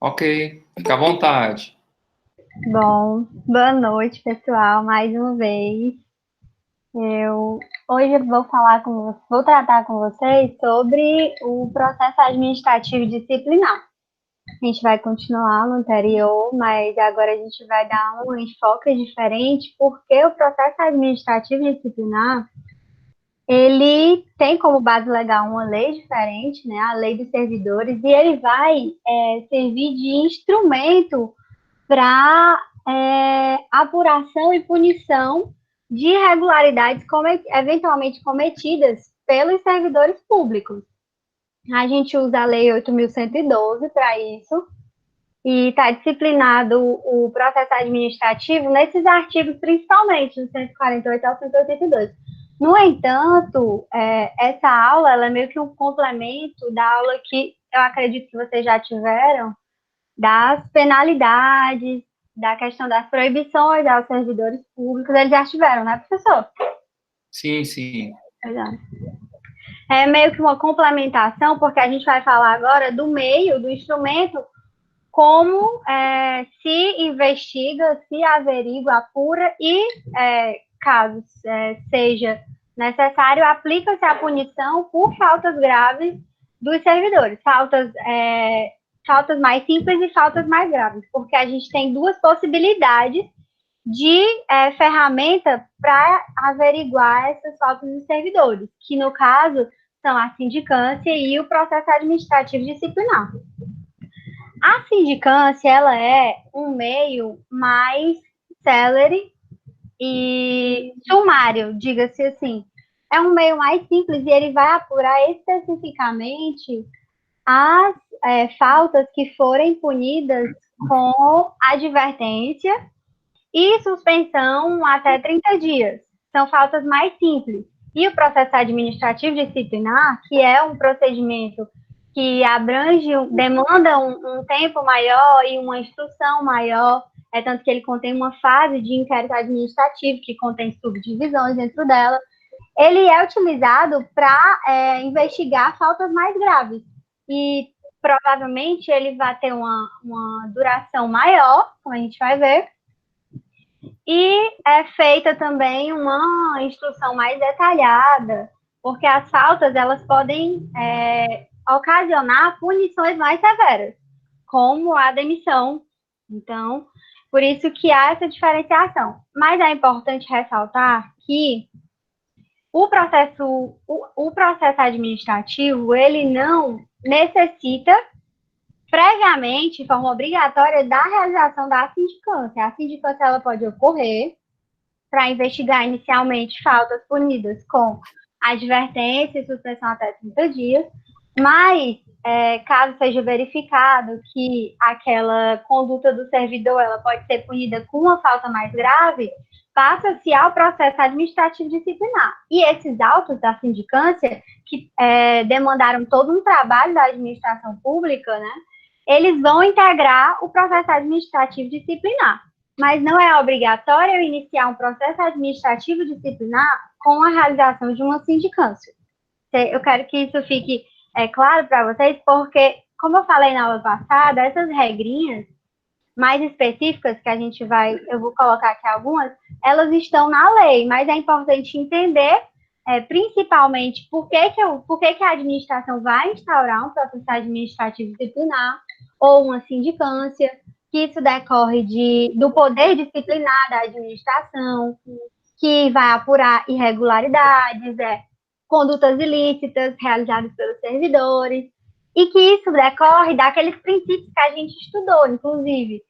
Ok, fica à vontade. Bom, boa noite, pessoal, mais uma vez. Eu hoje vou tratar com vocês sobre o processo administrativo disciplinar. A gente vai continuar no anterior, mas agora a gente vai dar um enfoque diferente, porque o processo administrativo disciplinar, ele tem como base legal uma lei diferente, né, a Lei dos Servidores, e ele vai servir de instrumento para apuração e punição de irregularidades eventualmente cometidas pelos servidores públicos. A gente usa a Lei 8.112 para isso, e está disciplinado o processo administrativo nesses artigos, principalmente, do 148 ao 182. No entanto, essa aula ela é meio que um complemento da aula que eu acredito que vocês já tiveram, das penalidades, da questão das proibições aos servidores públicos. Eles já estiveram, né, professor? Sim, sim. É meio que uma complementação, porque a gente vai falar agora do meio, do instrumento, como se investiga, se averigua, apura e, caso seja necessário, aplica-se a punição por faltas graves dos servidores, faltas mais simples e faltas mais graves, porque a gente tem duas possibilidades de ferramenta para averiguar essas faltas dos servidores, que no caso são a sindicância e o processo administrativo disciplinar. A sindicância, ela é um meio mais célere e sumário, diga-se assim. É um meio mais simples e ele vai apurar especificamente as faltas que forem punidas com advertência e suspensão até 30 dias. São faltas mais simples. E o processo administrativo disciplinar, que é um procedimento que demanda um tempo maior e uma instrução maior, tanto que ele contém uma fase de inquérito administrativo, que contém subdivisões dentro dela, ele é utilizado para investigar faltas mais graves. E provavelmente ele vai ter uma duração maior, como a gente vai ver, e é feita também uma instrução mais detalhada, porque as faltas elas podem ocasionar punições mais severas, como a demissão. Então, por isso que há essa diferenciação. Mas é importante ressaltar que o processo administrativo, ele não necessita previamente, de forma obrigatória, da realização da sindicância. A sindicância ela pode ocorrer para investigar inicialmente faltas punidas com advertência e suspensão até 30 dias, mas caso seja verificado que aquela conduta do servidor ela pode ser punida com uma falta mais grave, passa-se ao processo administrativo disciplinar. E esses autos da sindicância, que demandaram todo um trabalho da administração pública, né, eles vão integrar o processo administrativo disciplinar. Mas não é obrigatório eu iniciar um processo administrativo disciplinar com a realização de uma sindicância. Eu quero que isso fique claro para vocês, porque, como eu falei na aula passada, essas regrinhas mais específicas que eu vou colocar aqui algumas, elas estão na lei, mas é importante entender, principalmente, por que a administração vai instaurar um processo administrativo disciplinar ou uma sindicância, que isso decorre do poder disciplinar da administração, que vai apurar irregularidades, condutas ilícitas realizadas pelos servidores, e que isso decorre daqueles princípios que a gente estudou, inclusive,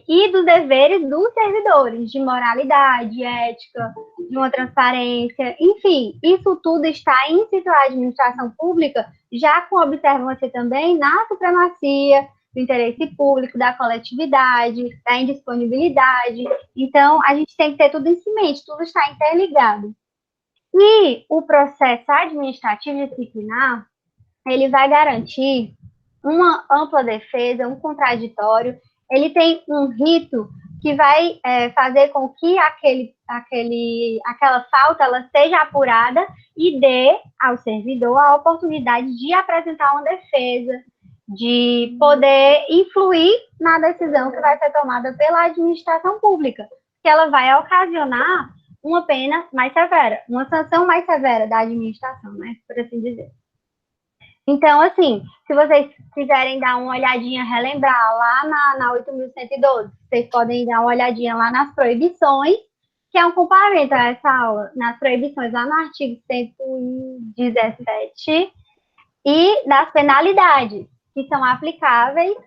e dos deveres dos servidores, de moralidade, ética, de uma transparência, enfim, isso tudo está íncito à administração pública, já com observância também na supremacia do interesse público, da coletividade, da indisponibilidade. Então, a gente tem que ter tudo isso em mente, tudo está interligado. E o processo administrativo disciplinar, ele vai garantir uma ampla defesa, um contraditório, ele tem um rito que vai fazer com que aquela falta ela seja apurada e dê ao servidor a oportunidade de apresentar uma defesa, de poder influir na decisão que vai ser tomada pela administração pública, que ela vai ocasionar uma pena mais severa, uma sanção mais severa da administração, né, por assim dizer. Então, assim, se vocês quiserem dar uma olhadinha, relembrar lá na 8.112, vocês podem dar uma olhadinha lá nas proibições, que é um complemento a essa aula, nas proibições lá no artigo 117, e das penalidades, que são aplicáveis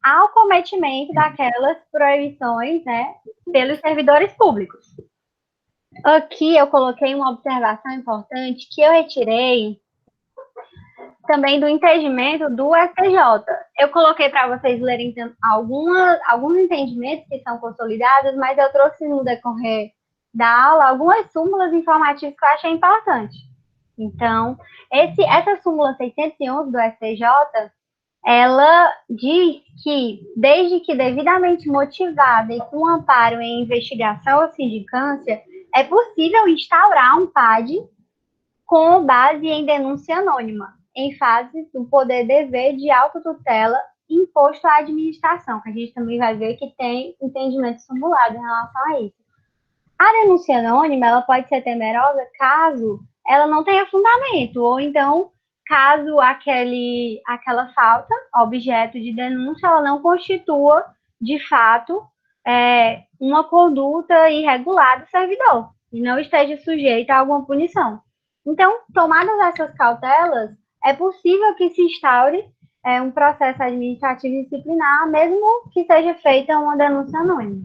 ao cometimento daquelas proibições, né, pelos servidores públicos. Aqui eu coloquei uma observação importante que eu retirei também do entendimento do STJ. Eu coloquei para vocês lerem alguns entendimentos que são consolidados, mas eu trouxe no decorrer da aula algumas súmulas informativas que eu achei importante. Então, essa súmula 611 do STJ, ela diz que, desde que devidamente motivada e com amparo em investigação ou sindicância, é possível instaurar um PAD com base em denúncia anônima, em fase do poder-dever de autotutela imposto à administração, que a gente também vai ver que tem entendimento simulado em relação a isso. A denúncia anônima, ela pode ser temerosa caso ela não tenha fundamento, ou então, caso aquela falta, objeto de denúncia, ela não constitua, de fato, uma conduta irregular do servidor, e não esteja sujeita a alguma punição. Então, tomadas essas cautelas, é possível que se instaure um processo administrativo disciplinar, mesmo que seja feita uma denúncia anônima.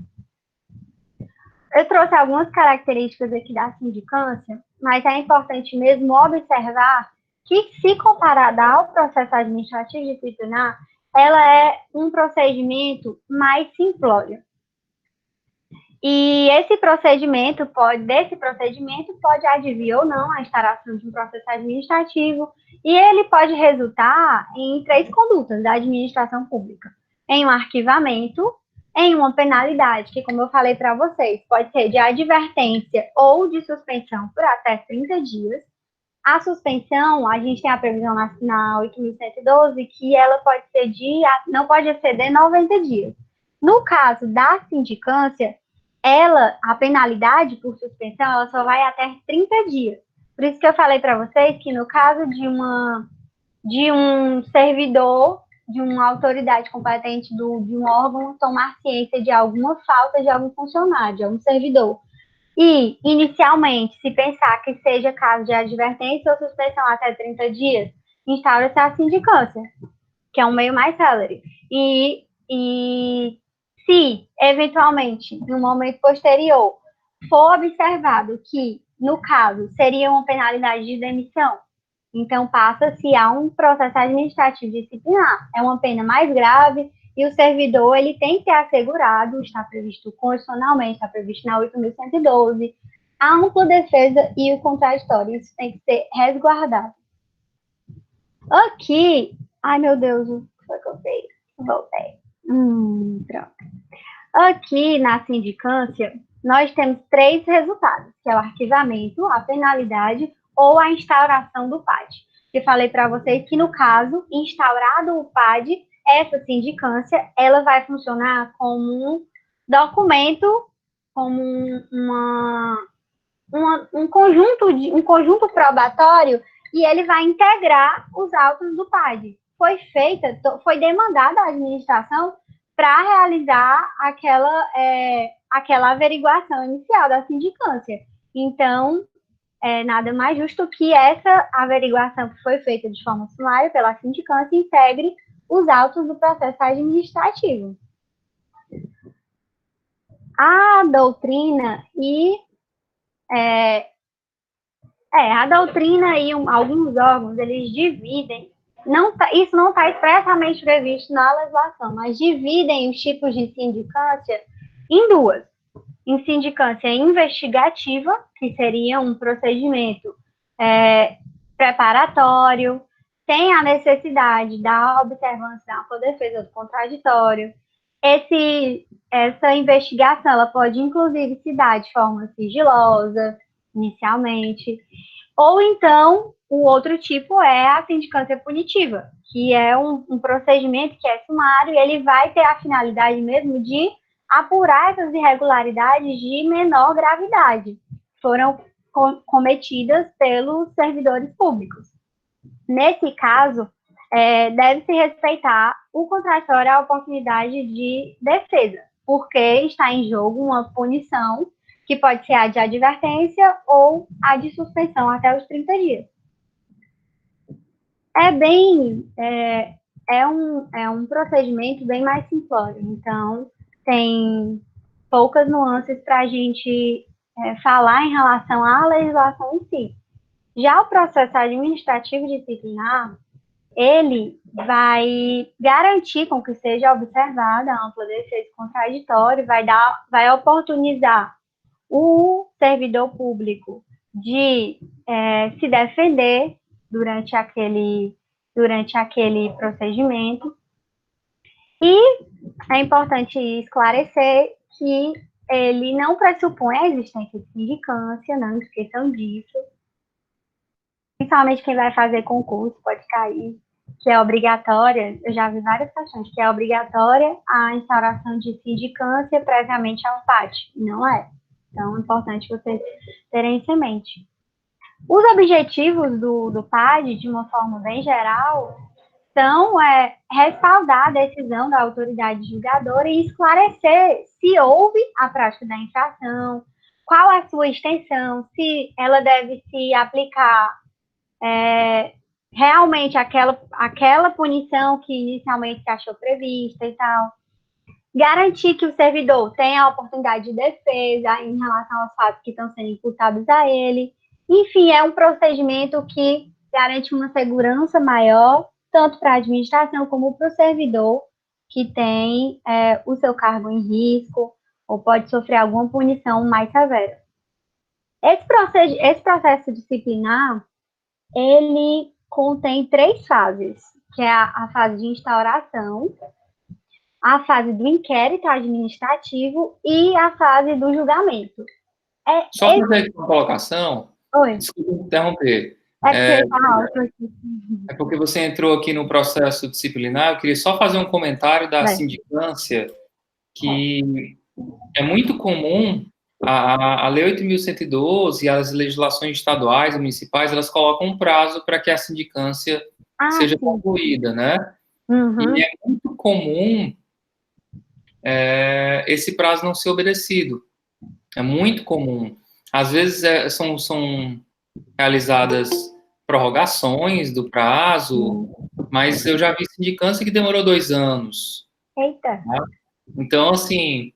Eu trouxe algumas características aqui da sindicância, mas é importante mesmo observar que, se comparada ao processo administrativo disciplinar, ela é um procedimento mais simplório. E desse procedimento pode advir ou não a instauração de um processo administrativo, e ele pode resultar em 3 condutas da administração pública: em um arquivamento, em uma penalidade, que, como eu falei para vocês, pode ser de advertência ou de suspensão por até 30 dias. A suspensão, a gente tem a previsão na 8.112, que ela pode ser não pode exceder 90 dias. No caso da sindicância, a penalidade por suspensão, ela só vai até 30 dias. Por isso que eu falei para vocês que no caso de um servidor, de uma autoridade competente de um órgão tomar ciência de alguma falta de algum funcionário, de algum servidor, e, inicialmente, se pensar que seja caso de advertência ou suspensão até 30 dias, instaura-se a sindicância, que é um meio mais célere. E se, eventualmente, no momento posterior, for observado que, no caso, seria uma penalidade de demissão, então passa-se a um processo administrativo disciplinar. É uma pena mais grave e o servidor ele tem que ser assegurado, está previsto constitucionalmente, está previsto na 8.112, a ampla defesa e o contraditório. Isso tem que ser resguardado. Aqui, ai meu Deus, o que foi que eu fiz? Voltei. Pronto. Aqui na sindicância, nós temos 3 resultados, que é o arquivamento, a penalidade ou a instauração do PAD. Eu falei para vocês que, no caso, instaurado o PAD, essa sindicância, ela vai funcionar como um documento, como um conjunto probatório, e ele vai integrar os autos do PAD. Foi demandada a administração para realizar aquela averiguação inicial da sindicância. Então, nada mais justo que essa averiguação que foi feita de forma sumária pela sindicância integre os autos do processo administrativo. A doutrina alguns órgãos, eles dividem, isso não está expressamente previsto na legislação, mas dividem os tipos de sindicância em 2. Em sindicância investigativa, que seria um procedimento preparatório, tem a necessidade da observância da ampla defesa do contraditório, Essa investigação, ela pode, inclusive, se dar de forma sigilosa, inicialmente, ou então, o outro tipo é a sindicância punitiva, que é um procedimento que é sumário e ele vai ter a finalidade mesmo de apurar essas irregularidades de menor gravidade, que foram cometidas pelos servidores públicos. Nesse caso, deve-se respeitar o contraditório à oportunidade de defesa, porque está em jogo uma punição que pode ser a de advertência ou a de suspensão até os 30 dias. É um procedimento bem mais simplório, então tem poucas nuances para a gente falar em relação à legislação em si. Já o processo administrativo disciplinar, ele vai garantir com que seja observada a ampla defesa contraditória, vai oportunizar o servidor público de se defender durante aquele procedimento. E é importante esclarecer que ele não pressupõe a existência de sindicância, não esqueçam disso. Principalmente quem vai fazer concurso pode cair, que é obrigatória, eu já vi várias questões, que é obrigatória a instauração de sindicância previamente ao PAT. Não é. Então, é importante vocês terem isso em mente. Os objetivos do PAD, de uma forma bem geral, são respaldar a decisão da autoridade julgadora e esclarecer se houve a prática da infração, qual a sua extensão, se ela deve se aplicar realmente aquela punição que inicialmente se achou prevista e tal. Garantir que o servidor tenha a oportunidade de defesa em relação aos fatos que estão sendo imputados a ele. Enfim, é um procedimento que garante uma segurança maior, tanto para a administração como para o servidor que tem o seu cargo em risco ou pode sofrer alguma punição mais severa. Esse processo disciplinar, ele contém 3 fases, que é a fase de instauração, a fase do inquérito administrativo e a fase do julgamento. Só para fazer uma colocação, Oi. Desculpa interromper. É porque você entrou aqui no processo disciplinar, eu queria só fazer um comentário da sindicância, que é muito comum, a Lei 8.112 e as legislações estaduais e municipais, elas colocam um prazo para que a sindicância seja concluída, né? Uhum. E é muito comum esse prazo não ser obedecido. É muito comum. Às vezes são realizadas prorrogações do prazo, mas eu já vi sindicância que demorou 2 anos. Eita! Tá? Então, assim,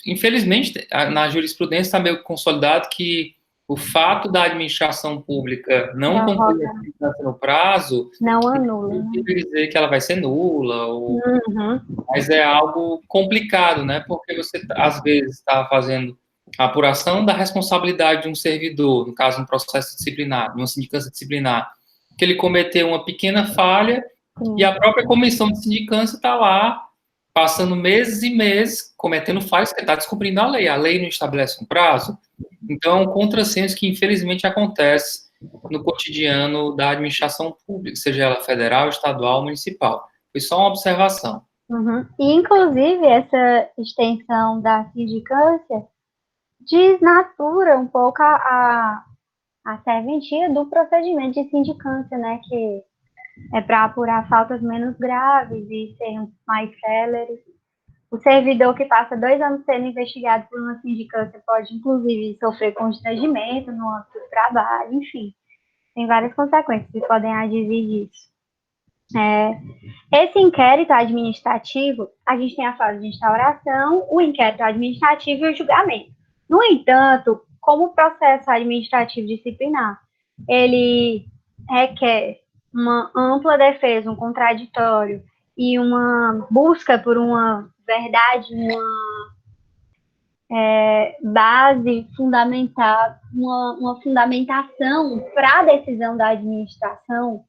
infelizmente, na jurisprudência está meio consolidado que o fato da administração pública não concluir a sindicância no prazo não anula. Não quer dizer que ela vai ser nula, mas é algo complicado, né? Porque você, às vezes, está fazendo a apuração da responsabilidade de um servidor, no caso, um processo disciplinar, uma sindicância disciplinar, que ele cometeu uma pequena falha e a própria comissão de sindicância está lá, passando meses e meses, cometendo falhas, que está descumprindo a lei não estabelece um prazo. Então, é um contrassenso que, infelizmente, acontece no cotidiano da administração pública, seja ela federal, estadual, municipal. Foi só uma observação. Uhum. E, inclusive, essa extensão da sindicância desnatura um pouco a serventia do procedimento de sindicância, né, que é para apurar faltas menos graves e ser mais céleres. O servidor que passa 2 anos sendo investigado por uma sindicância pode, inclusive, sofrer constrangimento no âmbito do trabalho, enfim. Tem várias consequências que podem advir disso. Esse inquérito administrativo, a gente tem a fase de instauração, o inquérito administrativo e o julgamento. No entanto, como o processo administrativo disciplinar, ele requer uma ampla defesa, um contraditório e uma busca por uma verdade, uma base fundamental, uma fundamentação para a decisão da administração,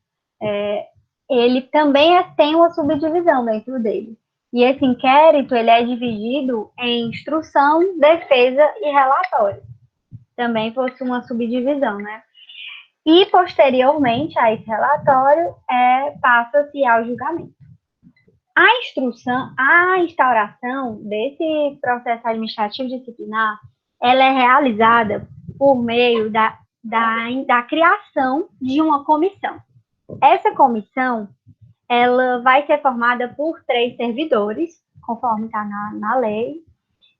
ele também tem uma subdivisão dentro dele. E esse inquérito, ele é dividido em instrução, defesa e relatório. Também possui uma subdivisão, né? E, posteriormente a esse relatório, passa-se ao julgamento. A instauração desse processo administrativo disciplinar, ela é realizada por meio da criação de uma comissão. Essa comissão, ela vai ser formada por 3 servidores, conforme está na lei,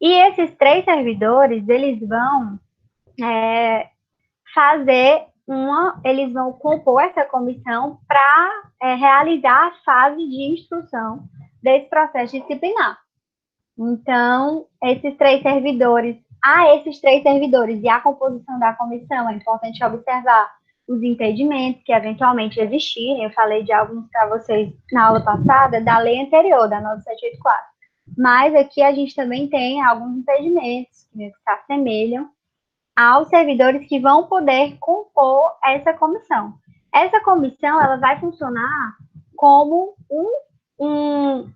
e esses 3 servidores, eles vão eles vão compor essa comissão para realizar a fase de instrução desse processo disciplinar. Então, esses 3 servidores e a composição da comissão, é importante observar os impedimentos que eventualmente existirem. Eu falei de alguns para vocês na aula passada, da lei anterior, da 9784. Mas aqui a gente também tem alguns impedimentos que se assemelham aos servidores que vão poder compor essa comissão. Essa comissão, ela vai funcionar como um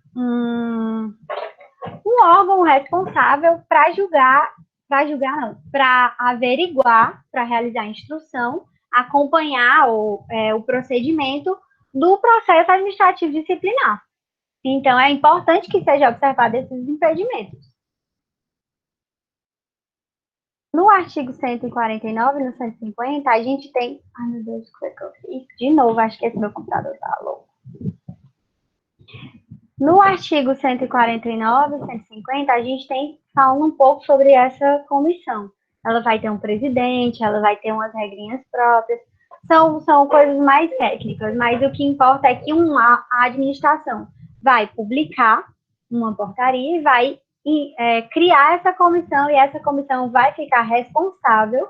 órgão responsável para averiguar, para realizar a instrução, acompanhar o procedimento do processo administrativo disciplinar. Então, é importante que seja observado esses impedimentos. No artigo 149 e no 150, a gente tem... Ai, meu Deus, o que eu fiz? De novo, acho que esse meu computador tá louco. No artigo 149 e 150, a gente tem falando um pouco sobre essa comissão. Ela vai ter um presidente, ela vai ter umas regrinhas próprias. São coisas mais técnicas, mas o que importa é que a administração vai publicar uma portaria e vai criar essa comissão, e essa comissão vai ficar responsável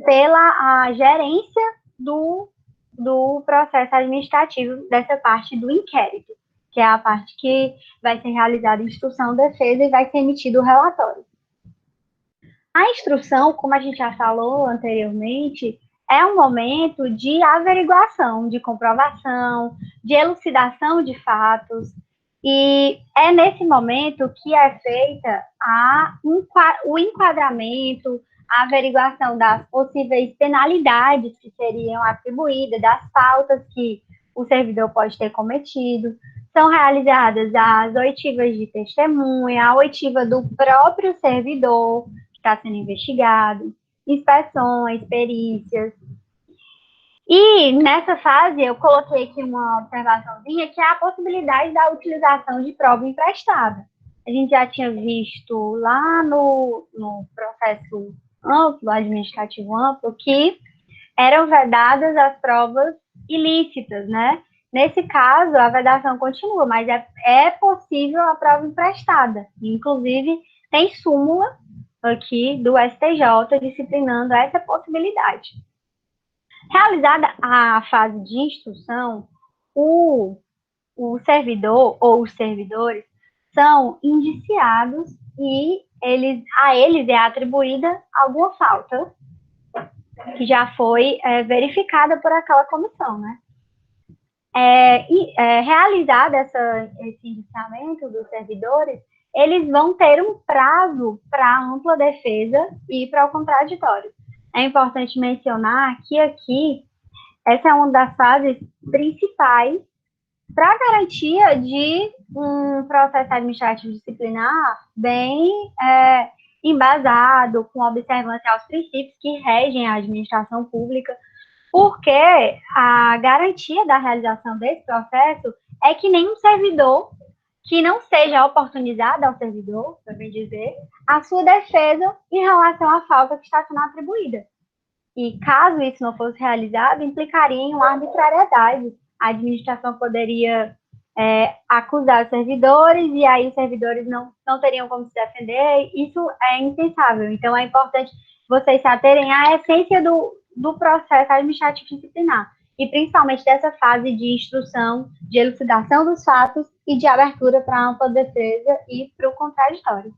pela gerência do processo administrativo dessa parte do inquérito, que é a parte que vai ser realizada a instrução, defesa e vai ser emitido o relatório. A instrução, como a gente já falou anteriormente, é um momento de averiguação, de comprovação, de elucidação de fatos, e é nesse momento que é feita o enquadramento, a averiguação das possíveis penalidades que seriam atribuídas, das faltas que o servidor pode ter cometido. São realizadas as oitivas de testemunha, a oitiva do próprio servidor que está sendo investigado, inspeções, perícias. E nessa fase eu coloquei aqui uma observaçãozinha, que é a possibilidade da utilização de prova emprestada. A gente já tinha visto lá no processo amplo, administrativo amplo, que eram vedadas as provas ilícitas, né? Nesse caso, a vedação continua, mas é possível a prova emprestada. Inclusive, tem súmula aqui do STJ disciplinando essa possibilidade. Realizada a fase de instrução, o servidor ou os servidores são indiciados e a eles é atribuída alguma falta que já foi verificada por aquela comissão, né? Realizado esse indiciamento dos servidores, eles vão ter um prazo para ampla defesa e para o contraditório. É importante mencionar que aqui, essa é uma das fases principais para a garantia de um processo administrativo disciplinar bem embasado, com observância aos princípios que regem a administração pública, porque a garantia da realização desse processo é que nenhum servidor que não seja oportunizado ao servidor, para bem dizer, a sua defesa em relação à falta que está sendo atribuída. E caso isso não fosse realizado, implicaria em uma arbitrariedade. A administração poderia acusar os servidores, e aí os servidores não teriam como se defender. Isso é impensável. Então, é importante vocês se aterem à essência do processo administrativo disciplinar, e principalmente dessa fase de instrução, de elucidação dos fatos e de abertura para a ampla defesa e para o contraditório.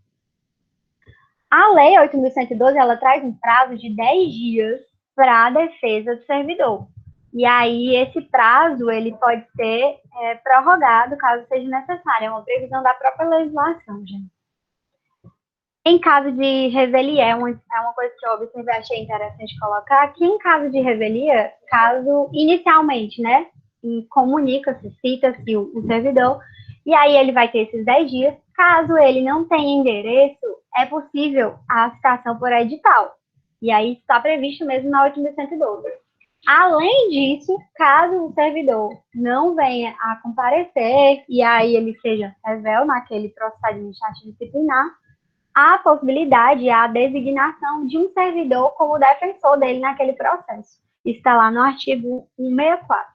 A Lei 8.112, ela traz um prazo de 10 dias para a defesa do servidor. E aí, esse prazo, ele pode ser prorrogado, caso seja necessário. É uma previsão da própria legislação, gente. Em caso de revelia, é uma coisa que eu observei, achei interessante colocar, que em caso de revelia, caso inicialmente, né, comunica-se, cita-se o servidor, e aí ele vai ter esses 10 dias. Caso ele não tenha endereço, é possível a citação por edital. E aí está previsto mesmo na 8.112. Além disso, caso o servidor não venha a comparecer, e aí ele seja revel naquele processo administrativo disciplinar, há a possibilidade, a designação de um servidor como defensor dele naquele processo. Isso está lá no artigo 164.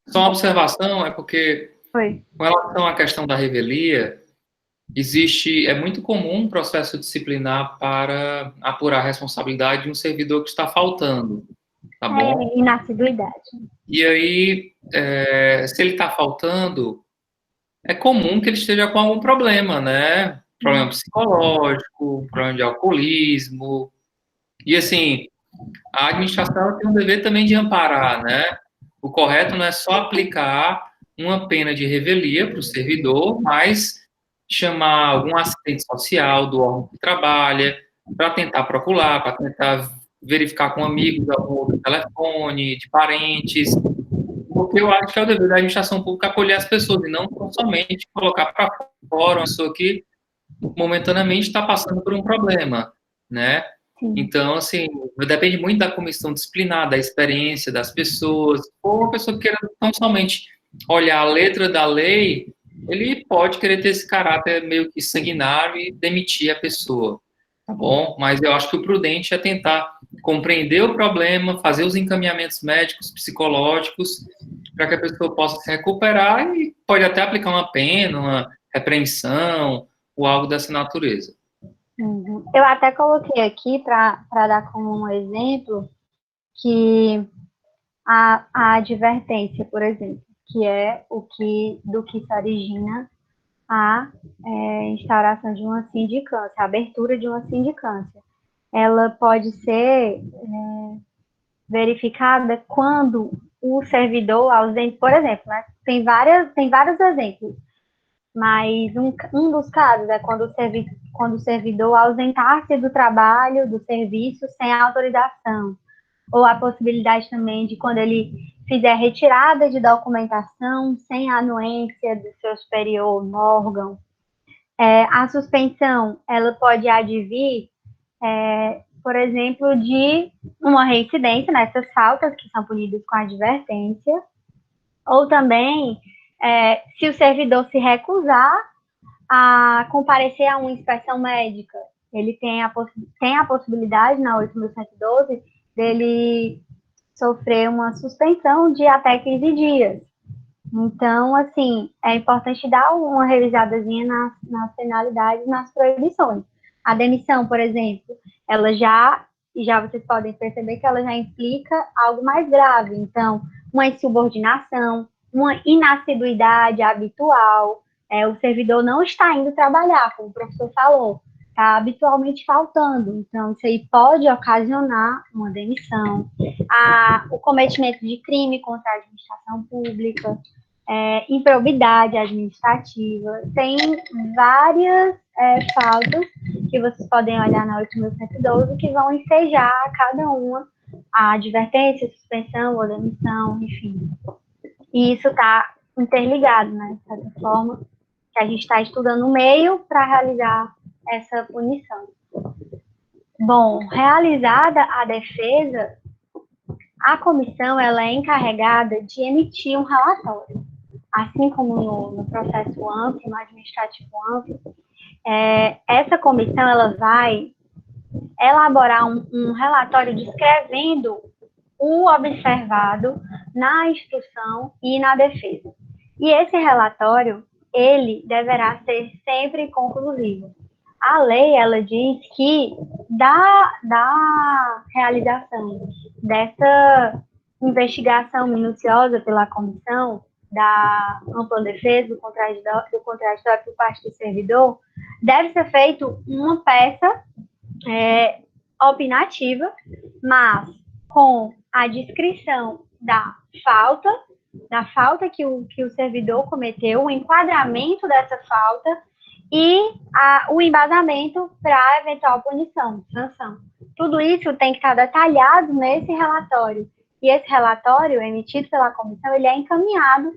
Só uma observação, é porque, com relação à questão da revelia, é muito comum um processo disciplinar para apurar a responsabilidade de um servidor que está faltando, tá bom? Inassiduidade. E aí, se ele está faltando, é comum que ele esteja com algum problema, né? Problema psicológico, problema de alcoolismo. E, assim, a administração tem um dever também de amparar, né? O correto não é só aplicar uma pena de revelia para o servidor, mas chamar algum assistente social do órgão que trabalha para tentar procurar, para tentar verificar com amigos algum outro telefone, de parentes, porque eu acho que é o dever da administração pública acolher as pessoas e não somente colocar para fora uma pessoa que momentaneamente está passando por um problema, né? Então, assim, depende muito da comissão disciplinar, da experiência das pessoas. Ou uma pessoa que queira tão somente olhar a letra da lei, ele pode querer ter esse caráter meio que sanguinário e demitir a pessoa, tá bom? Mas eu acho que o prudente é tentar compreender o problema, fazer os encaminhamentos médicos, psicológicos, para que a pessoa possa se recuperar e pode até aplicar uma pena, uma repreensão ou algo dessa natureza. Eu até coloquei aqui para dar como um exemplo que a advertência, por exemplo, que é do que se origina a instauração de uma sindicância, a abertura de uma sindicância. Ela pode ser verificada quando o servidor ausente, por exemplo, né? Tem vários exemplos, mas um dos casos é quando o servidor ausentar-se do trabalho, do serviço, sem autorização, ou a possibilidade também de quando ele fizer retirada de documentação sem a anuência do seu superior no órgão. A suspensão, ela pode advir, por exemplo, de uma reincidência nessas faltas que são punidas com advertência, ou também se o servidor se recusar a comparecer a uma inspeção médica, ele tem a possibilidade, na 8.112, dele sofrer uma suspensão de até 15 dias. Então, assim, é importante dar uma revisadazinha nas penalidades, nas proibições. A demissão, por exemplo, ela já vocês podem perceber que ela já implica algo mais grave. Então, uma insubordinação, uma inassiduidade habitual, o servidor não está indo trabalhar, como o professor falou, está habitualmente faltando. Então, isso aí pode ocasionar uma demissão. O cometimento de crime contra a administração pública, improbidade administrativa, tem várias faltas que vocês podem olhar na 8.112 que vão ensejar cada uma a advertência, suspensão ou demissão, enfim. E isso está interligado, né? De certa forma, que a gente está estudando o meio para realizar essa punição. Bom, realizada a defesa, a comissão ela é encarregada de emitir um relatório. Assim como no processo amplo, no administrativo amplo, essa comissão ela vai elaborar um relatório descrevendo o observado na instrução e na defesa. E esse relatório, ele deverá ser sempre conclusivo. A lei, ela diz que da realização dessa investigação minuciosa pela comissão, da ampla defesa, do contraditório por parte do servidor, deve ser feito uma peça opinativa, mas com a descrição da falta que o servidor cometeu, o enquadramento dessa falta e o embasamento para a eventual punição, sanção. Tudo isso tem que estar detalhado nesse relatório. E esse relatório, emitido pela comissão, ele é encaminhado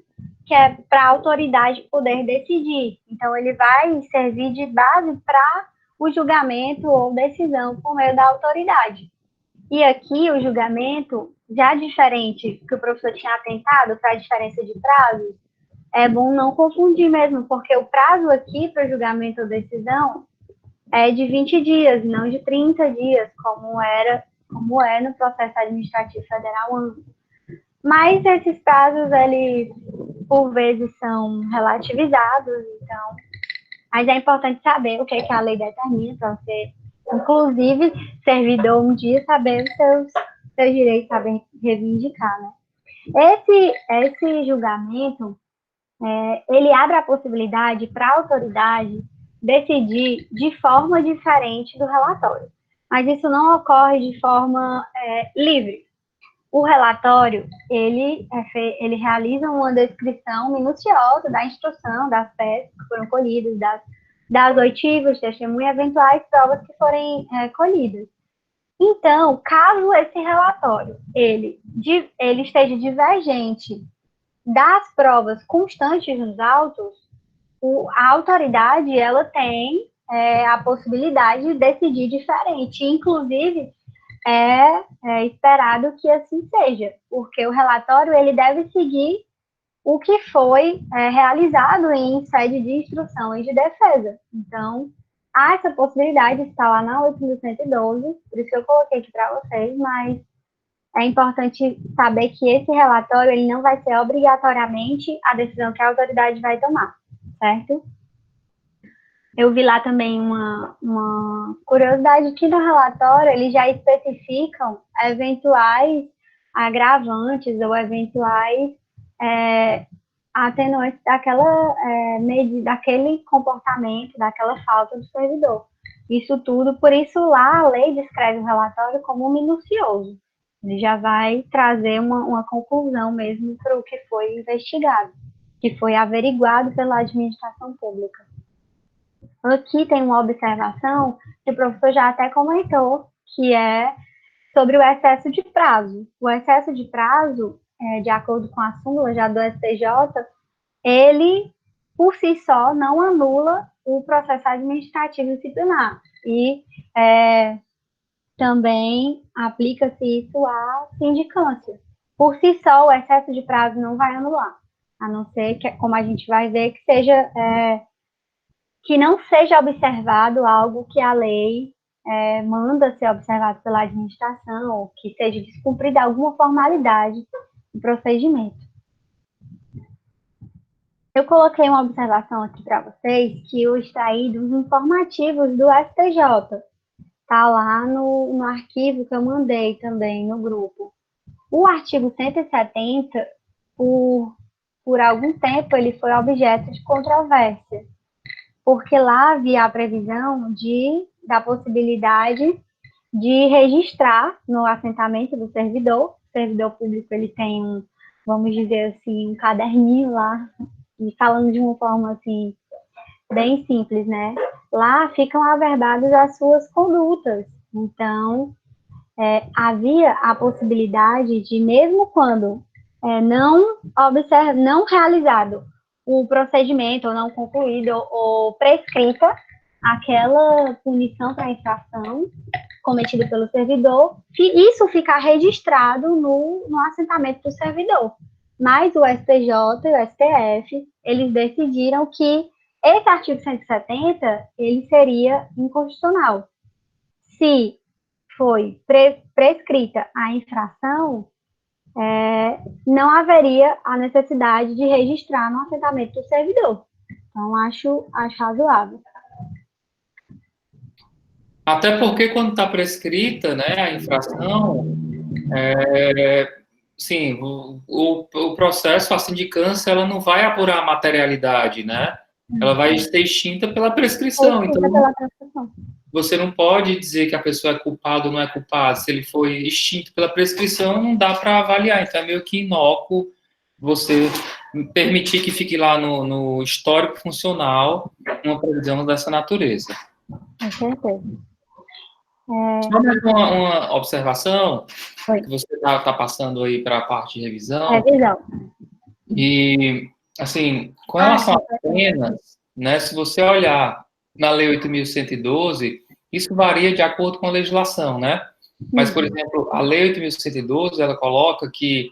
que é para a autoridade poder decidir. Então, ele vai servir de base para o julgamento ou decisão por meio da autoridade. E aqui, o julgamento, já diferente que o professor tinha atentado para a diferença de prazos, é bom não confundir mesmo, porque o prazo aqui para julgamento ou decisão é de 20 dias, não de 30 dias, como é no processo administrativo federal amplo. Mas esses prazos, eles, por vezes, são relativizados, então... Mas é importante saber o que a lei determina, para você, inclusive, servidor, um dia saber os seus direitos, saber reivindicar, né? Esse julgamento, ele abre a possibilidade para a autoridade decidir de forma diferente do relatório. Mas isso não ocorre de forma livre. O relatório, ele realiza uma descrição minuciosa da instrução, das peças que foram colhidas, das oitivas, testemunhas e eventuais provas que forem colhidas. Então, caso esse relatório ele esteja divergente das provas constantes nos autos, a autoridade ela tem a possibilidade de decidir diferente. Inclusive, é esperado que assim seja, porque o relatório ele deve seguir o que foi realizado em sede de instrução e de defesa. Então, há essa possibilidade, está lá na 8.112, por isso que eu coloquei aqui para vocês, mas é importante saber que esse relatório ele não vai ser obrigatoriamente a decisão que a autoridade vai tomar, certo? Eu vi lá também uma curiosidade que no relatório eles já especificam eventuais agravantes ou eventuais atenuantes daquele comportamento, daquela falta do servidor. Isso tudo, por isso lá a lei descreve o relatório como minucioso. Ele já vai trazer uma conclusão mesmo para o que foi investigado, que foi averiguado pela administração pública. Aqui tem uma observação que o professor já até comentou, que é sobre o excesso de prazo. O excesso de prazo, de acordo com a súmula já do STJ, ele, por si só, não anula o processo administrativo disciplinar. E também aplica-se isso à sindicância. Por si só, o excesso de prazo não vai anular, a não ser que, como a gente vai ver, que seja... que não seja observado algo que a lei manda ser observado pela administração, ou que seja descumprida alguma formalidade do procedimento. Eu coloquei uma observação aqui para vocês, que eu extraí dos informativos do STJ. Está lá no arquivo que eu mandei também no grupo. O artigo 170, por algum tempo, ele foi objeto de controvérsia, porque lá havia a previsão da possibilidade de registrar no assentamento do servidor. O servidor público ele tem vamos dizer assim, um caderninho lá, e falando de uma forma assim, bem simples, né? Lá ficam averbadas as suas condutas. Então, havia a possibilidade de, mesmo quando não realizado o procedimento, ou não concluído, ou prescrita aquela punição para a infração cometida pelo servidor, isso ficar registrado no assentamento do servidor. Mas o STJ e o STF, eles decidiram que esse artigo 170, ele seria inconstitucional. Se foi prescrita a infração, não haveria a necessidade de registrar no assentamento do servidor. Então, acho razoável. Até porque, quando está prescrita, né, a infração, sim, o processo, a sindicância, ela não vai apurar a materialidade, né? Ela vai ser extinta pela prescrição. Então, você não pode dizer que a pessoa é culpada ou não é culpada. Se ele foi extinto pela prescrição, não dá para avaliar. Então, é meio que inócuo você permitir que fique lá no histórico funcional uma previsão dessa natureza. Com certeza. Só mais uma observação, Oi. que você está passando aí para a parte de revisão. Revisão. E, assim, com relação a penas, né, se você olhar na Lei 8.112, isso varia de acordo com a legislação, né? Mas, por exemplo, a Lei 8.112, ela coloca que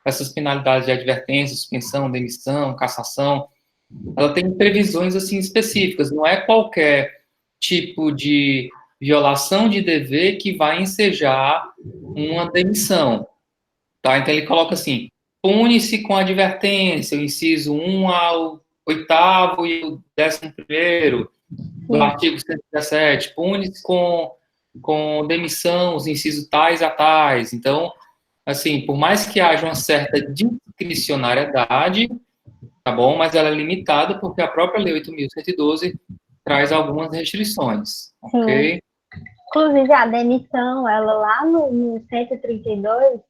essas penalidades de advertência, suspensão, demissão, cassação, ela tem previsões, assim, específicas. Não é qualquer tipo de violação de dever que vai ensejar uma demissão, tá? Então, ele coloca assim, pune-se com advertência, o inciso 1 ao 8º e o 11º do artigo 117, pune-se com demissão, os incisos tais a tais. Então, assim, por mais que haja uma certa discricionariedade, tá bom? Mas ela é limitada porque a própria Lei 8.112 traz algumas restrições, ok? Sim. Inclusive, a demissão, ela lá no 132,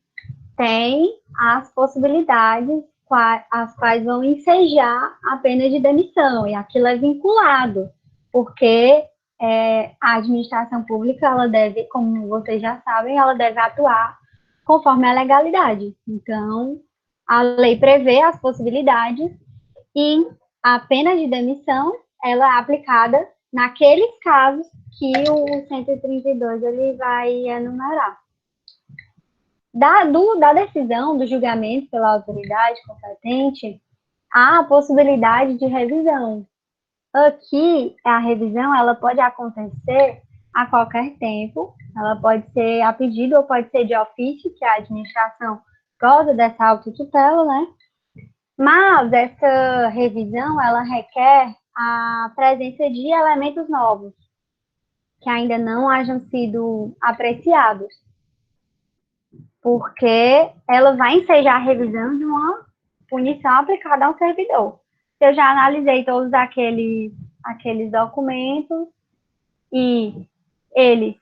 tem as possibilidades as quais vão ensejar a pena de demissão, e aquilo é vinculado, porque a administração pública, ela deve, como vocês já sabem, ela deve atuar conforme a legalidade. Então, a lei prevê as possibilidades e a pena de demissão, ela é aplicada naqueles casos que o 132 ele vai enumerar. Da decisão, do julgamento pela autoridade competente, há a possibilidade de revisão. Aqui, a revisão ela pode acontecer a qualquer tempo, ela pode ser a pedido ou pode ser de ofício, que a administração goza dessa autotutela, né? Mas essa revisão, ela requer a presença de elementos novos, que ainda não hajam sido apreciados, porque ela vai ensejar a revisão de uma punição aplicada ao servidor. Eu já analisei todos aqueles documentos e eles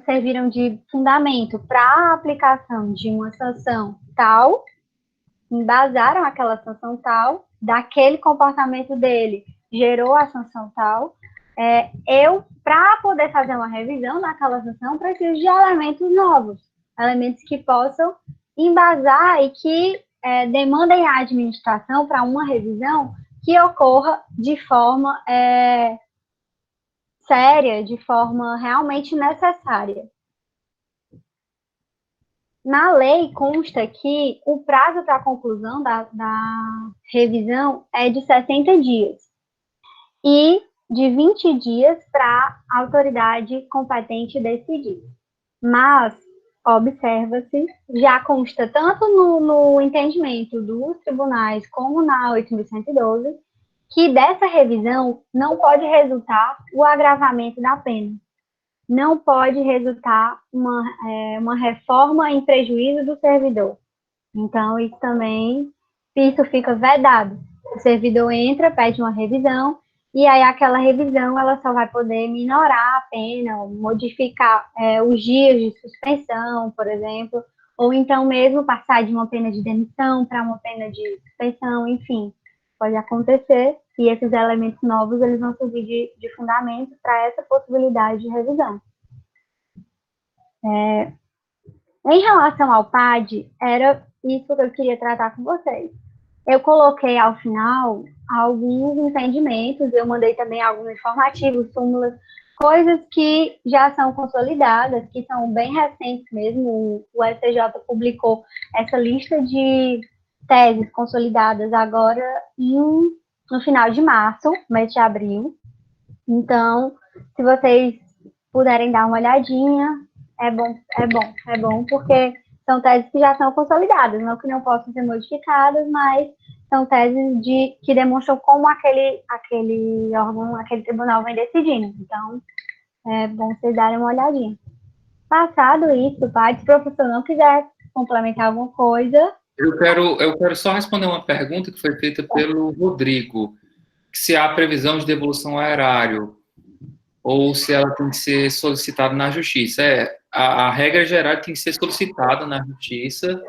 serviram de fundamento para a aplicação de uma sanção tal, embasaram aquela sanção tal, daquele comportamento dele gerou a sanção tal. Para poder fazer uma revisão daquela sanção, preciso de elementos novos, elementos que possam embasar e que demandem a administração para uma revisão que ocorra de forma séria, de forma realmente necessária. Na lei consta que o prazo para a conclusão da revisão é de 60 dias e de 20 dias para a autoridade competente decidir. Mas observa-se, já consta tanto no entendimento dos tribunais como na 8.112, que dessa revisão não pode resultar o agravamento da pena. Não pode resultar uma reforma em prejuízo do servidor. Então, isso fica vedado. O servidor entra, pede uma revisão, e aí aquela revisão ela só vai poder minorar a pena, modificar os dias de suspensão, por exemplo, ou então mesmo passar de uma pena de demissão para uma pena de suspensão, enfim, pode acontecer, e esses elementos novos eles vão servir de fundamento para essa possibilidade de revisão. Em relação ao PAD, era isso que eu queria tratar com vocês. Eu coloquei ao final alguns entendimentos, eu mandei também alguns informativos, súmulas, coisas que já são consolidadas, que são bem recentes mesmo. O STJ publicou essa lista de teses consolidadas agora no final de março, mês de abril. Então, se vocês puderem dar uma olhadinha, é bom, porque são teses que já são consolidadas, não que não possam ser modificadas, mas são teses que demonstram como aquele órgão, aquele tribunal vem decidindo. Então, é bom vocês darem uma olhadinha. Passado isso, pai, se o professor não quiser complementar alguma coisa... Eu quero só responder uma pergunta que foi feita pelo Rodrigo, que se há previsão de devolução ao erário. ou se ela tem que ser solicitada na justiça. A regra geral tem que ser solicitada na justiça,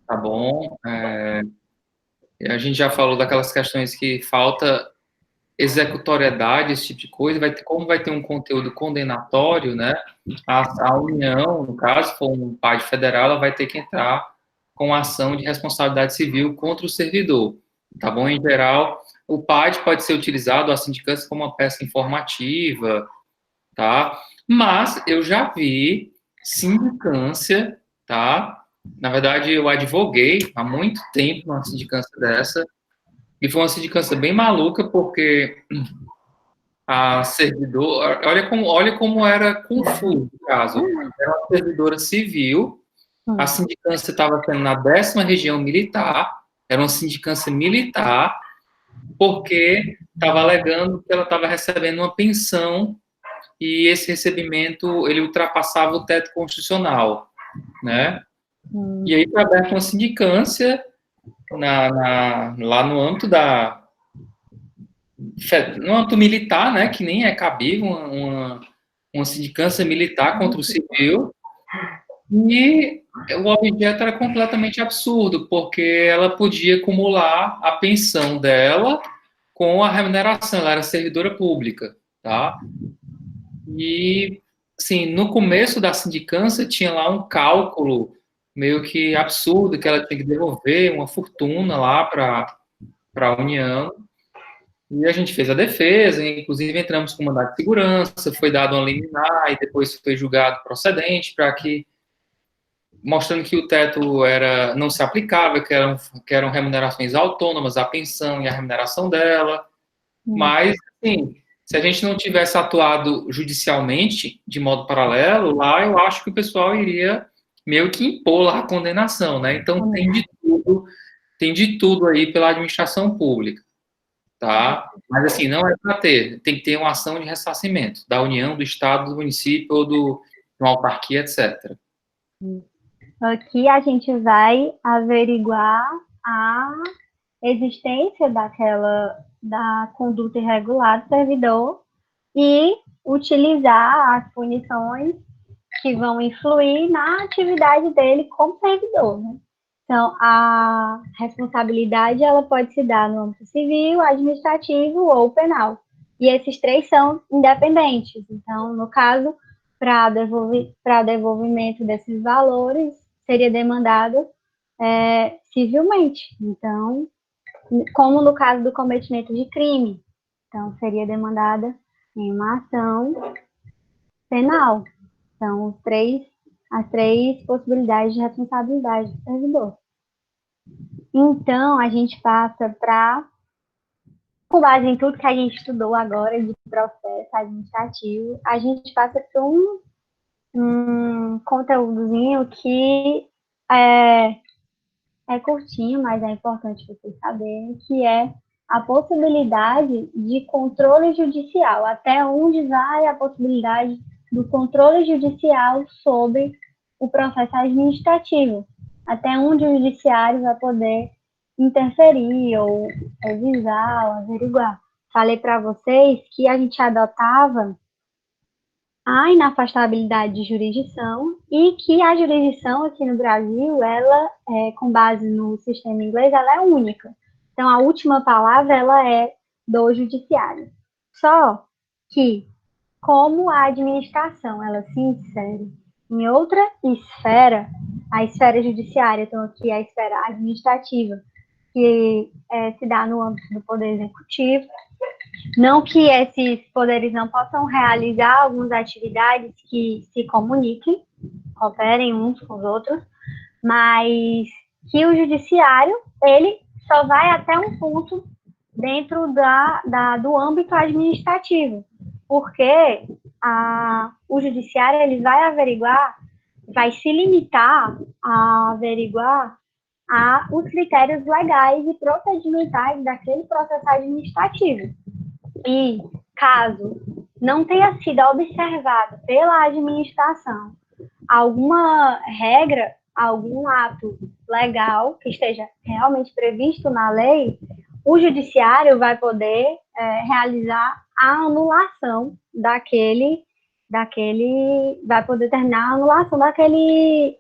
tá bom? A gente já falou daquelas questões que falta executoriedade, esse tipo de coisa, como vai ter um conteúdo condenatório, né? A União, no caso, se for um PAD federal, ela vai ter que entrar com ação de responsabilidade civil contra o servidor, tá bom? Em geral, o PAD pode ser utilizado, a sindicância, como uma peça informativa, tá? Mas eu já vi sindicância, tá? Na verdade, eu advoguei há muito tempo numa sindicância dessa, e foi uma sindicância bem maluca, porque a servidora, olha como era confuso o caso. Era uma servidora civil, a sindicância estava sendo na 10ª região militar, era uma sindicância militar, porque estava alegando que ela estava recebendo uma pensão e esse recebimento, ele ultrapassava o teto constitucional, né? E aí foi aberta uma sindicância lá no âmbito no âmbito militar, né, que nem é cabível uma sindicância militar contra o civil, e o objeto era completamente absurdo, porque ela podia acumular a pensão dela com a remuneração, ela era servidora pública, tá? E, assim, no começo da sindicância tinha lá um cálculo meio que absurdo, que ela tinha que devolver uma fortuna lá para a União. E a gente fez a defesa, inclusive entramos com mandado de segurança, foi dado uma liminar e depois foi julgado procedente para que, mostrando que o teto não se aplicava, que eram remunerações autônomas, a pensão e a remuneração dela. Mas, assim, se a gente não tivesse atuado judicialmente, de modo paralelo, lá eu acho que o pessoal iria meio que impor lá a condenação, né? Então tem de tudo aí pela administração pública, tá? Mas, assim, não é para tem que ter uma ação de ressarcimento da União, do Estado, do município ou de uma autarquia, etc. Aqui a gente vai averiguar a existência da conduta irregular do servidor e utilizar as punições que vão influir na atividade dele como servidor, né? Então, a responsabilidade, ela pode se dar no âmbito civil, administrativo ou penal. E esses três são independentes. Então, no caso, para devolvimento desses valores, seria demandado civilmente. Então, como no caso do cometimento de crime. Então, seria demandada em uma ação penal. São as três possibilidades de responsabilidade do servidor. Então, a gente passa para, com base em tudo que a gente estudou agora de processo administrativo, a gente passa para um conteúdozinho que é curtinho, mas é importante vocês saberem, que é a possibilidade de controle judicial. Até onde vai a possibilidade do controle judicial sobre o processo administrativo? Até onde o judiciário vai poder interferir ou revisar ou averiguar. Falei para vocês que a gente adotava a inafastabilidade de jurisdição e que a jurisdição aqui no Brasil, ela, com base no sistema inglês, ela é única. Então, a última palavra, ela é do judiciário. Só que, como a administração, ela se insere em outra esfera, a esfera judiciária, então aqui a esfera administrativa, que se dá no âmbito do Poder Executivo, não que esses poderes não possam realizar algumas atividades que se comuniquem, cooperem uns com os outros, mas que o judiciário, ele só vai até um ponto dentro do âmbito administrativo, porque o judiciário, ele vai se limitar a averiguar os critérios legais e procedimentais daquele processo administrativo. E, caso não tenha sido observado pela administração alguma regra, algum ato legal que esteja realmente previsto na lei, o judiciário vai poder realizar a anulação vai poder terminar a anulação daquele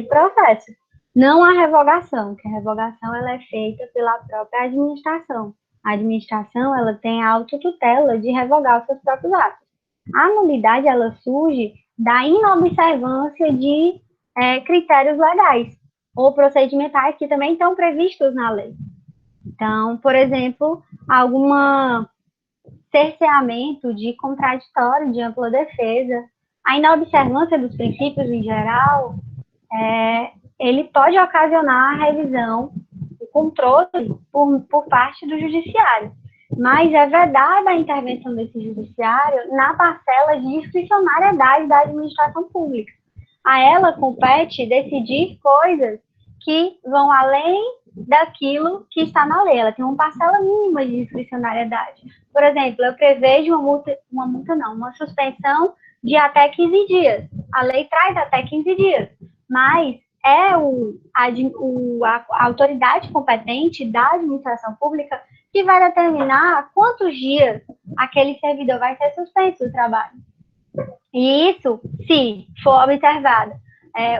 processo. Não a revogação, que a revogação ela é feita pela própria administração. A administração ela tem a autotutela de revogar os seus próprios atos. A nulidade ela surge da inobservância de critérios legais ou procedimentais que também estão previstos na lei. Então, por exemplo, algum cerceamento de contraditório de ampla defesa, a inobservância dos princípios em geral, ele pode ocasionar a revisão, o controle por parte do judiciário. Mas é vedada a intervenção desse judiciário na parcela de discricionariedade da administração pública. A ela compete decidir coisas que vão além daquilo que está na lei. Ela tem uma parcela mínima de discricionariedade. Por exemplo, eu prevejo uma suspensão de até 15 dias. A lei traz até 15 dias, mas é a autoridade competente da administração pública que vai determinar quantos dias aquele servidor vai ser suspenso do trabalho. E isso, se for observado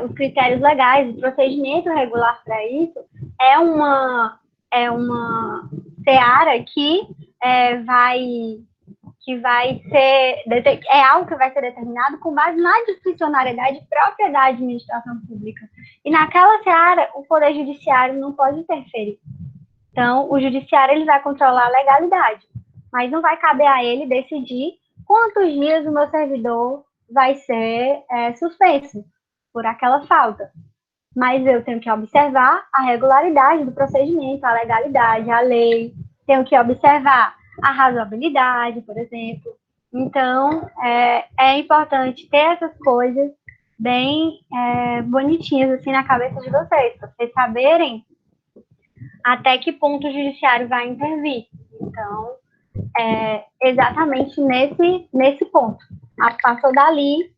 os critérios legais, o procedimento regular para isso, é uma seara que vai ser algo que vai ser determinado com base na discricionariedade própria da administração pública. E naquela seara, o Poder Judiciário não pode interferir. Então, o Judiciário ele vai controlar a legalidade, mas não vai caber a ele decidir quantos dias o meu servidor vai ser suspenso por aquela falta. Mas eu tenho que observar a regularidade do procedimento, a legalidade, a lei, tenho que observar a razoabilidade, por exemplo. Então, é importante ter essas coisas bem bonitinhas assim na cabeça de vocês, para vocês saberem até que ponto o judiciário vai intervir. Então, exatamente nesse ponto. Passou dali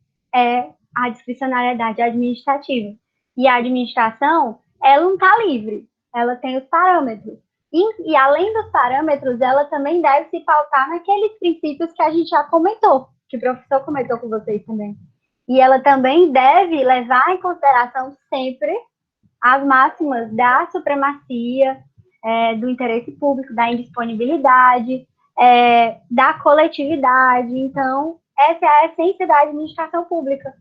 a discricionariedade administrativa. E a administração, ela não está livre, ela tem os parâmetros. E além dos parâmetros, ela também deve se pautar naqueles princípios que a gente já comentou, que o professor comentou com vocês também. E ela também deve levar em consideração sempre as máximas da supremacia, do interesse público, da indisponibilidade, da coletividade. Então, essa é a essência da administração pública.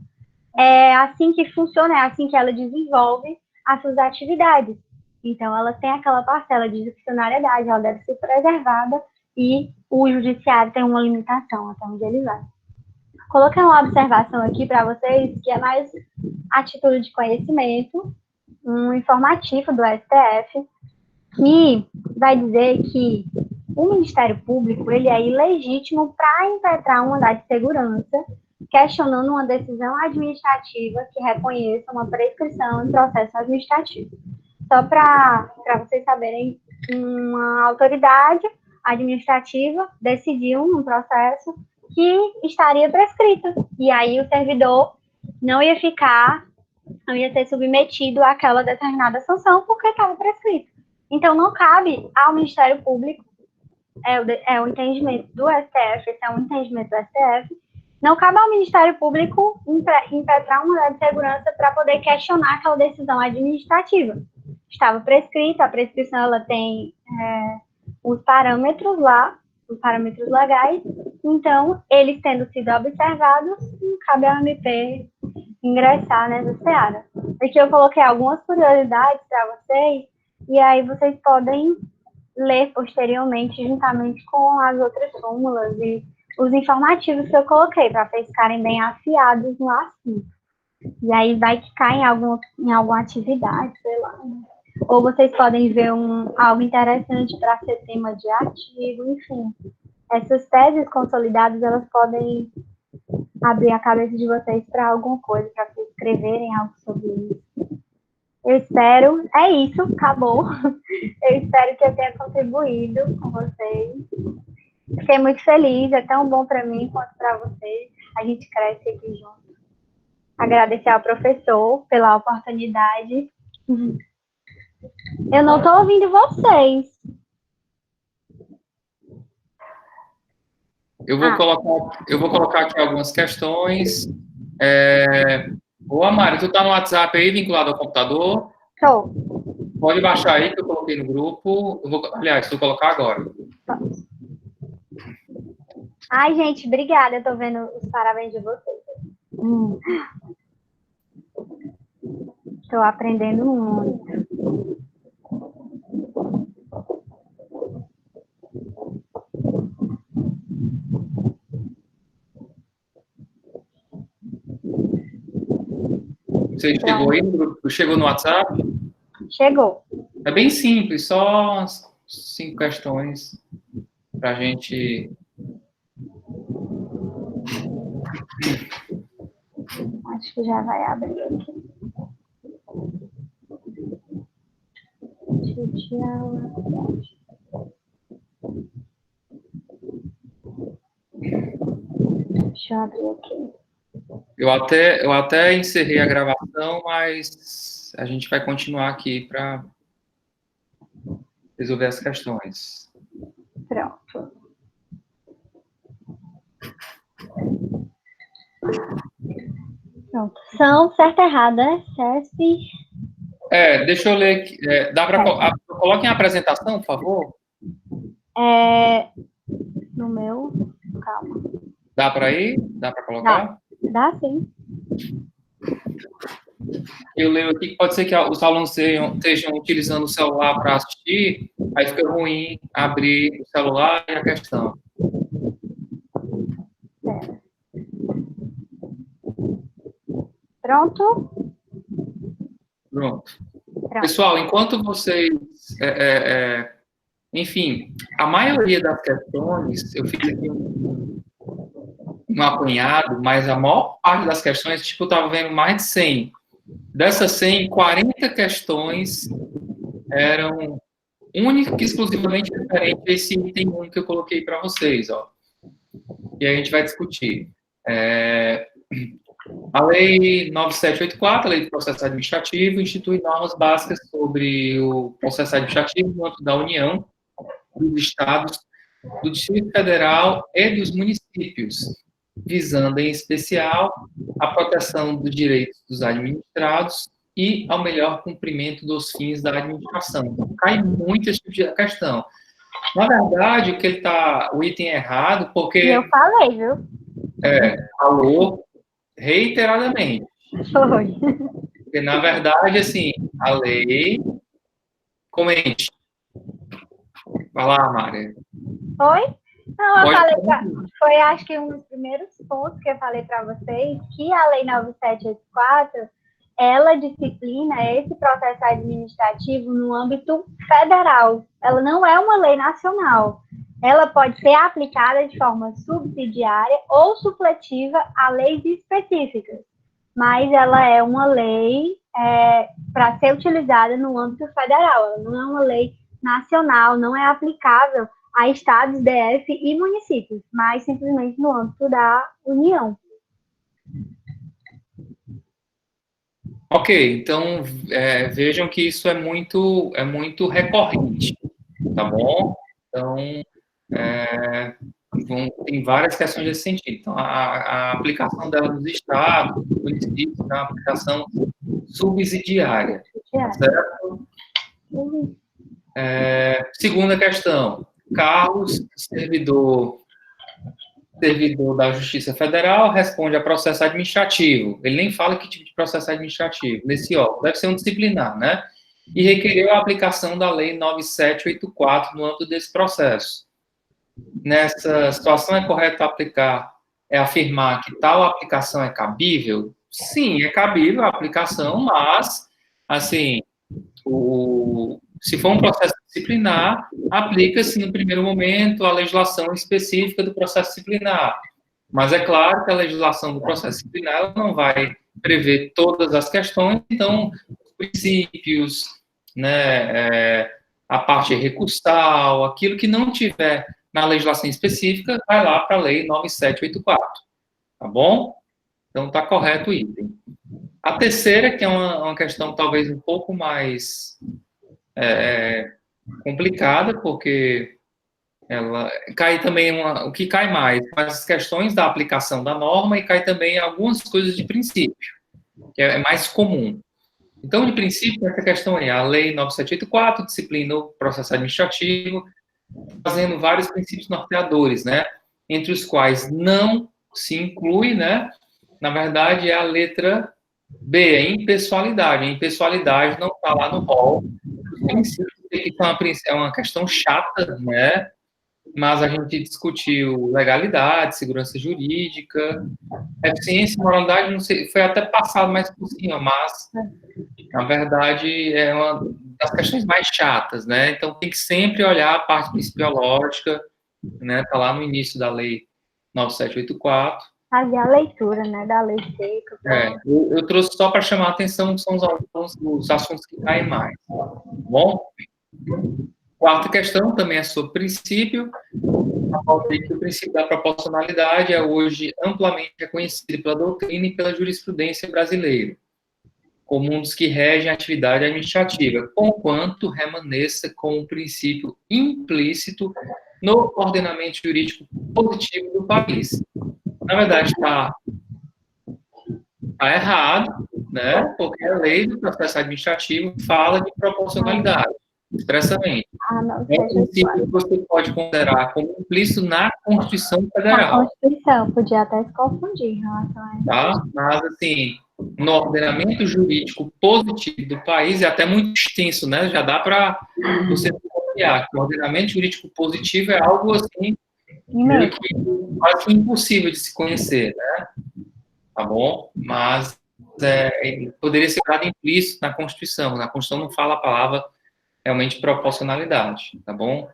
É assim que funciona, é assim que ela desenvolve as suas atividades. Então, ela tem aquela parcela de discricionariedade, ela deve ser preservada e o judiciário tem uma limitação até onde ele vai. Coloquei uma observação aqui para vocês, que é mais a título de conhecimento, um informativo do STF, que vai dizer que o Ministério Público ele é ilegítimo para impetrar um mandado de segurança, questionando uma decisão administrativa que reconheça uma prescrição em processo administrativo. Só para vocês saberem, uma autoridade administrativa decidiu num processo que estaria prescrito. E aí o servidor não ia ser submetido àquela determinada sanção porque estava prescrito. Então, não cabe ao Ministério Público, é o entendimento do STF, esse é um entendimento do STF, não cabe ao Ministério Público impetrar um mandado de segurança para poder questionar aquela decisão administrativa. Estava prescrita, a prescrição ela tem os parâmetros lá, os parâmetros legais, então, eles tendo sido observados, não cabe ao MP ingressar nessa seara. Aqui eu coloquei algumas curiosidades para vocês, e aí vocês podem ler posteriormente, juntamente com as outras súmulas e os informativos que eu coloquei, para vocês ficarem bem afiados no assunto. E aí vai que cai em alguma atividade, sei lá. Né? Ou vocês podem ver algo interessante para ser tema de artigo, enfim. Essas teses consolidadas, elas podem abrir a cabeça de vocês para alguma coisa, para vocês escreverem algo sobre isso. Eu espero, é isso, acabou. Eu espero que eu tenha contribuído com vocês. Fiquei muito feliz, é tão bom para mim quanto para vocês. A gente cresce aqui junto. Agradecer ao professor pela oportunidade. Eu não estou ouvindo vocês. Eu vou colocar aqui algumas questões. Ô, Mari, tu tá no WhatsApp aí, vinculado ao computador? Show. Pode baixar aí, que eu coloquei no grupo. Aliás, vou colocar agora. Ai, gente, obrigada. Eu tô vendo os parabéns de vocês. Estou aprendendo muito. Você chegou aí no grupo? Chegou no WhatsApp? Chegou. É bem simples, só 5 questões para a gente. Acho que já vai abrir aqui. Deixa eu abrir aqui. Eu até encerrei a gravação, mas a gente vai continuar aqui para resolver as questões. Pronto. Pronto. São certa errada, né? Deixa eu ler aqui. Coloque em apresentação, por favor. No meu. Calma. Dá para ir? Dá para colocar? Dá sim. Eu leio aqui que pode ser que os alunos estejam utilizando o celular para assistir, aí fica ruim abrir o celular e a questão. Pronto? Pronto. Pessoal, enquanto vocês... enfim, a maioria das questões, eu fiz aqui um apanhado, mas a maior parte das questões, tipo, eu estava vendo mais de 100. Dessas 100, 40 questões eram única e exclusivamente referente a esse item 1 que eu coloquei para vocês, ó. E aí a gente vai discutir. A Lei 9784, a Lei do Processo Administrativo, institui normas básicas sobre o processo administrativo no âmbito da União, dos Estados, do Distrito Federal e dos municípios, visando, em especial, a proteção dos direitos dos administrados e ao melhor cumprimento dos fins da administração. Então, cai muito esse tipo de questão. Na verdade, o item é errado, porque... Eu falei, viu? Falou reiteradamente. Foi. Porque, na verdade, assim, a lei... Comente. Vai lá, Mária. Foi? Não, eu falei foi, acho que um dos primeiros pontos que eu falei para vocês, que a Lei 9784, ela disciplina esse processo administrativo no âmbito federal. Ela não é uma lei nacional. Ela pode ser aplicada de forma subsidiária ou supletiva a leis específicas, mas ela é uma lei para ser utilizada no âmbito federal. Ela não é uma lei nacional, não é aplicável a estados, DF e municípios, mas simplesmente no âmbito da União. Ok, então vejam que isso é muito recorrente, tá bom? Então, tem várias questões nesse sentido. Então, a aplicação dela nos estados, nos municípios, é uma aplicação subsidiária, certo? Segunda questão, Carlos, servidor da Justiça Federal, responde a processo administrativo. Ele nem fala que tipo de processo administrativo. Nesse órgão, deve ser um disciplinar, né? E requereu a aplicação da Lei 9784 no âmbito desse processo. Nessa situação, é correto afirmar que tal aplicação é cabível? Sim, é cabível a aplicação, mas, assim, se for um processo disciplinar, aplica-se no primeiro momento a legislação específica do processo disciplinar. Mas é claro que a legislação do processo disciplinar ela não vai prever todas as questões, então, os princípios, né, a parte recursal, aquilo que não tiver na legislação específica, vai lá para a Lei 9784. Tá bom? Então, está correto o item. A terceira, que é uma questão talvez um pouco mais complicada, porque ela cai também o que cai mais, as questões da aplicação da norma e cai também algumas coisas de princípio, que é mais comum. Então, de princípio, essa questão aí, a Lei 9784 disciplina o processo administrativo, fazendo vários princípios norteadores, né? Entre os quais não se inclui, né? Na verdade, é a letra B, a impessoalidade. A impessoalidade não está lá no rol dos princípios, que é uma questão chata, né? Mas a gente discutiu legalidade, segurança jurídica, eficiência e moralidade, não sei, foi até passado mais por cima, mas, na verdade, é uma das questões mais chatas, né? Então, tem que sempre olhar a parte principiológica, né? Está lá no início da Lei 9784. Fazer a leitura, né, da lei seca. Eu trouxe só para chamar a atenção, que são os assuntos que caem mais. Tá bom? Quarta questão também é sobre princípio. O princípio da proporcionalidade é hoje amplamente reconhecido pela doutrina e pela jurisprudência brasileira, como um dos que regem a atividade administrativa, conquanto remaneça como um princípio implícito no ordenamento jurídico positivo do país. Na verdade, está errado, né? Porque a lei do processo administrativo fala de proporcionalidade, expressamente. É um princípio que você pode considerar como implícito na Constituição Federal. Na Constituição, podia até se confundir em relação a isso. Tá? Mas, assim, no ordenamento jurídico positivo do país, é até muito extenso, né? Já dá para você copiar. O ordenamento jurídico positivo é algo, assim, meio que quase impossível de se conhecer, né? Tá bom? Mas poderia ser dado implícito na Constituição. Na Constituição não fala a palavra realmente proporcionalidade, tá bom?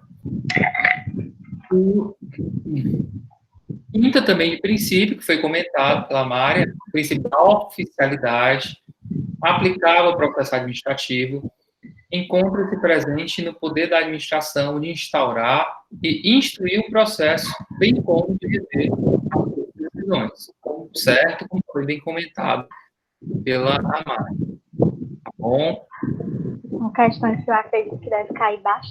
Quinta também de princípio, que foi comentado pela Mária, o princípio da oficialidade, aplicável ao processo administrativo, encontra-se presente no poder da administração de instaurar e instruir o processo, bem como de rever as decisões, certo? Como foi bem comentado pela Mária. Tá bom? Uma questão que eu acredito que deve cair bastante.